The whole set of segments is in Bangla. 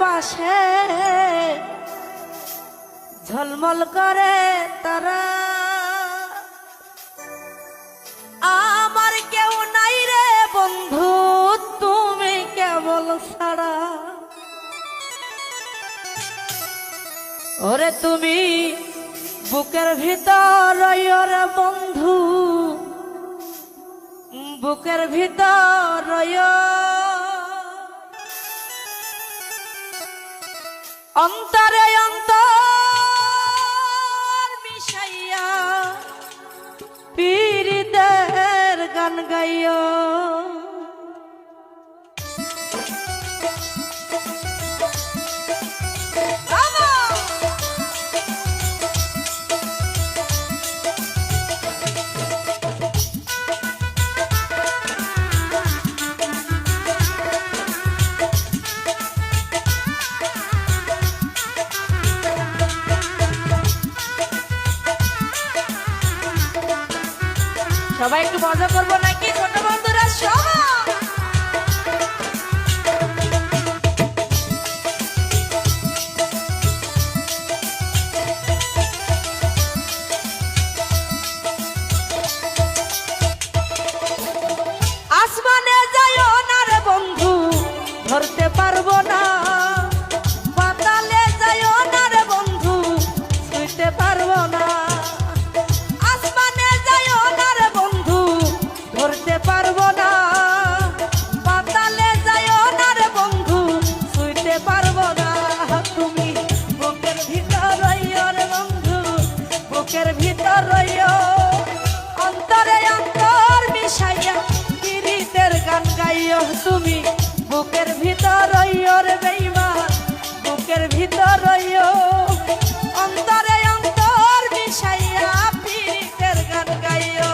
পাশে ঝলমল করে তারা, আমার কেউ নাই রে বন্ধু তুমি কেবল ছাড়া। ওরে তুমি বুকের ভিতর রে বন্ধু, বুকের ভিতর অন্তরে অন্তর মিশাইয়া পীরিতের গান গাইও। সবাই একটু মজা করবো নাকি ছোট বন্ধুরা? সবাই আসমানে যাইও না রে বন্ধু ধরতে পারবো না, পাতালে যাইও না রে বন্ধু ছুঁইতে পারবো না, ধরতে পারবো না, পাতালে যাইও না রে বন্ধু ছুঁইতে পারবো না। তুমি বুকের ভিতর রইও রে বন্ধু, বুকের ভিতর রইও অন্তরে অন্তর মিশাইয়া পীরিতের গান গাইও। তুমি বুকের ভিতর রইও রে বেঈমান, বুকের ভিতর রইও অন্তরে অন্তর মিশাইয়া পীরিতের গান গাইও।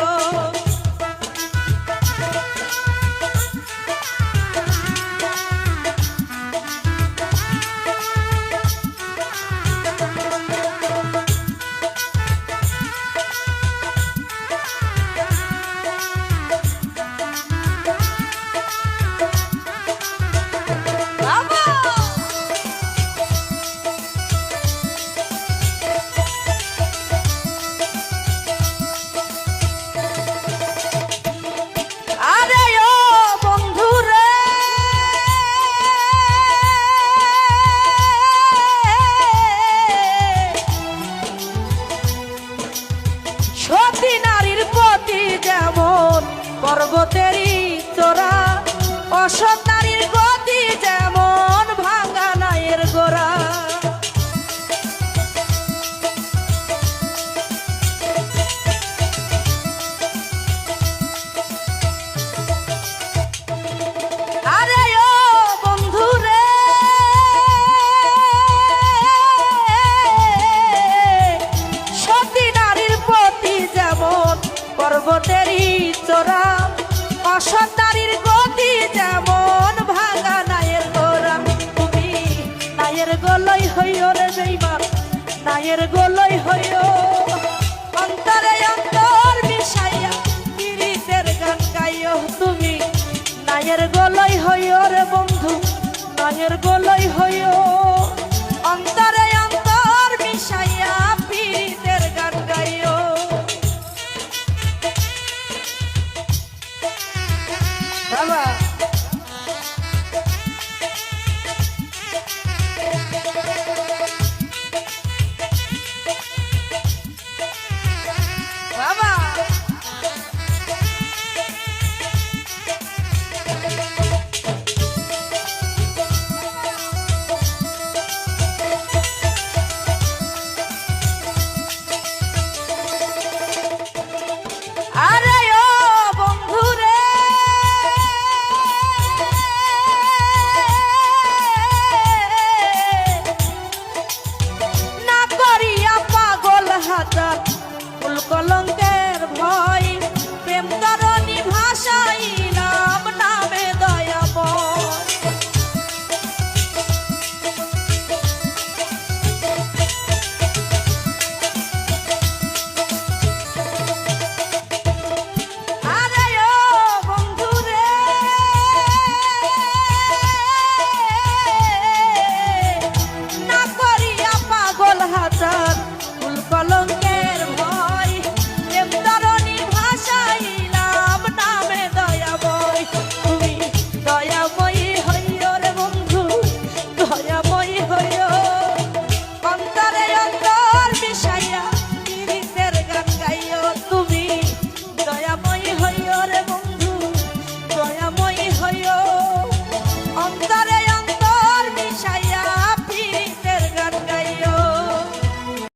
সতী নারীর প্রতি যেমন পর্বতেরই চোরা, অসৎ নারীর গতি যেমন ভাঙা নায়ের গোড়া। আরে ও বন্ধু রে সতী নারীর প্রতি যেমন পর্বতেরই চোরা, অসৎ নারীর গতি যেমন ভাঙা নায়ের গোড়া। তুমি নায়ের গোলই হইও রে বেঈমান, নায়ের গোলই হইও অন্তরে অন্তর মিশাইয়া পীরিতের গান গাইও। তুমি নায়ের গোলই হইও রে বন্ধু, নায়ের গোলই হইও অন্তর